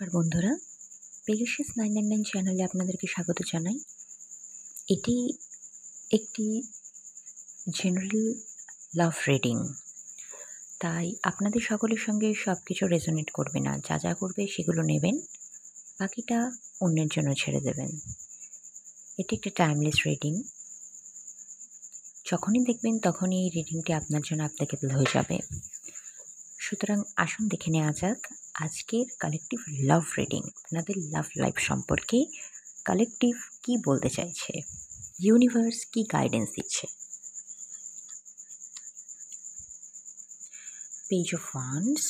নমস্কার বন্ধুরা, পেগাসাস 999 চ্যানেলে আপনাদেরকে স্বাগত জানাই। এটি একটি জেনারেল লাভ রিডিং, তাই আপনাদের সকলের সঙ্গে সব কিছু রেজোনেট করবে না। যা যা করবে সেগুলো নেবেন, বাকিটা অন্যের জন্য ছেড়ে দেবেন। এটি একটি টাইমলেস রিডিং। যখনই দেখবেন তখনই এই রিডিংটি আপনার জন্য অ্যাপ্লিকেবল হয়ে যাবে। সুতরাং আসুন দেখে নেওয়া যাক আজকের কালেকটিভ লাভ রিডিং। আপনাদের লাভ লাইফ সম্পর্কে কালেকটিভ কি বলতে চাইছে, ইউনিভার্স কি গাইডেন্স দিচ্ছে। পেজ অফ ওয়ান্ডস,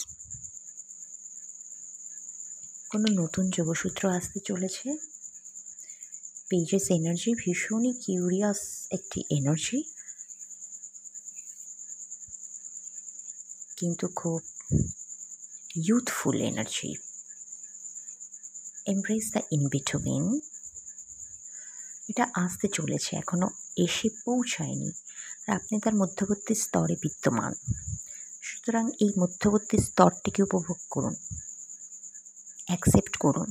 কোনো নতুন যোগসূত্র আসতে চলেছে। পেজেস এনার্জি ভীষণই কিউরিয়াস একটি এনার্জি, কিন্তু খুব ইউথফুল এনার্জি। এমব্রেস দ্য ইনবিটুইন, এটা আসতে চলেছে, এখনো এসে পৌঁছায়নি, আর আপনি তার মধ্যবর্তী স্তরে বিদ্যমান। সুতরাং এই মধ্যবর্তী স্তরটিকে উপভোগ করুন, অ্যাকসেপ্ট করুন।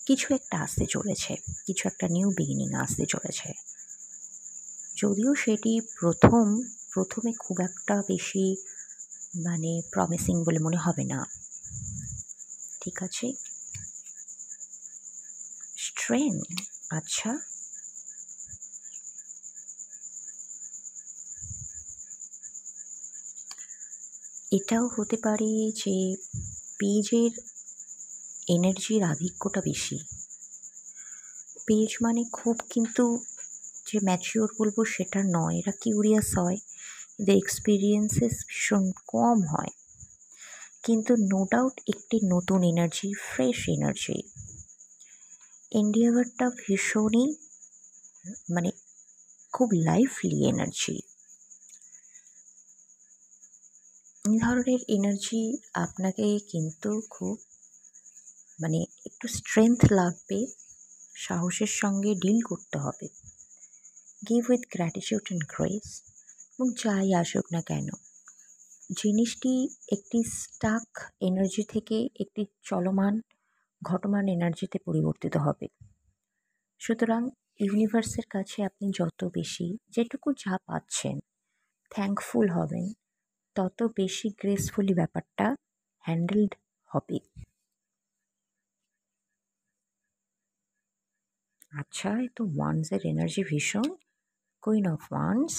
কিছু একটা আসতে চলেছে, কিছু একটা নিউ বিগিনিং আসতে চলেছে। যদিও সেটি প্রথমে খুব একটা বেশি প্রমিসিং বলে মনে হবে না। ঠিক আছে, স্ট্রেন, আচ্ছা, এটাও হতে পারে যে পেজের এনার্জির আধিক্যটা বেশি। পেজ খুব কিন্তু যে ম্যাচিওর বলবো সেটা নয়, এরা কিউরিয়াস হয়, এদের এক্সপিরিয়েন্সেস ভীষণ কম হয়, কিন্তু নো ডাউট একটি নতুন এনার্জি, ফ্রেশ এনার্জি। এন্ডিয়াভারটা ভীষণই খুব লাইভলি এনার্জি। এই ধরনের এনার্জি আপনাকে কিন্তু খুব একটু স্ট্রেংথ লাগবে, সাহসের সঙ্গে ডিল করতে হবে। Give with gratitude and grace. এবং যাই আসুক না কেন, জিনিসটি একটি স্টাক এনার্জি থেকে একটি চলমান ঘটমান এনার্জিতে পরিবর্তিত হবে। সুতরাং ইউনিভার্সের কাছে আপনি যত বেশি যেটুকু যা পাচ্ছেন থ্যাঙ্কফুল হবেন, তত বেশি গ্রেসফুলি ব্যাপারটা হ্যান্ডেলড হবে। আচ্ছা, এই তো ওয়ান্সের এনার্জি ভীষণ। Queen of wands,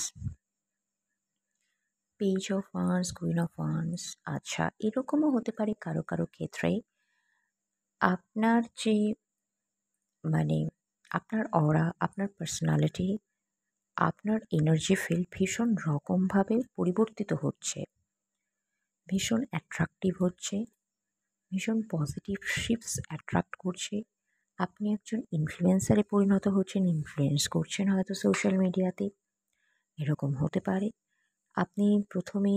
page of wands, queen of wands. আচ্ছা, এরকমও হতে পারে কারো কারো ক্ষেত্রে আপনার যে আপনার অরা, আপনার পার্সোনালিটি, আপনার এনার্জি ফিল্ড ভীষণ রকমভাবে পরিবর্তিত হচ্ছে, ভীষণ অ্যাট্রাকটিভ হচ্ছে, ভীষণ পজিটিভ শিফটস অ্যাট্রাক্ট করছে। আপনি একজন ইনফ্লুয়েন্সারে পরিণত হচ্ছেন, ইনফ্লুয়েন্স করছেন হয়তো সোশ্যাল মিডিয়াতে, এরকম হতে পারে। আপনি প্রথমে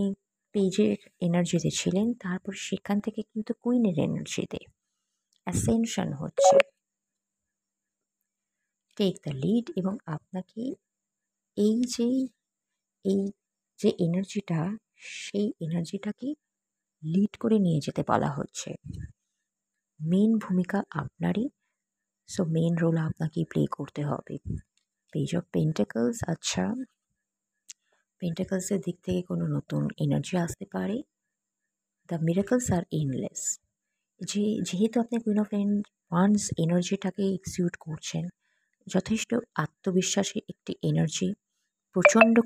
পেজের এনার্জিতে ছিলেন, তারপর সেখান থেকে কিন্তু কুইনের এনার্জিতে অ্যাসেনশন হচ্ছে। টেক দ্য লিড, এবং আপনাকে এই যে এনার্জিটা, সেই এনার্জিটাকে লিড করে নিয়ে যেতে বলা হচ্ছে। মেন ভূমিকা আপনারই, সো মেন রোল আপনাকেই প্লে করতে হবে। পেজ অফ পেন্টাকলস, আচ্ছা, পেন্টাকলসের দিক থেকে কোনো নতুন এনার্জি আসতে পারে। দ্য মিরাকলস আর এন্ডলেস, যেহেতু আপনি কুইন অফ ওয়ান্স এনার্জিটাকে এক্সিকিউট করছেন, যথেষ্ট আত্মবিশ্বাসী একটি এনার্জি, প্রচণ্ড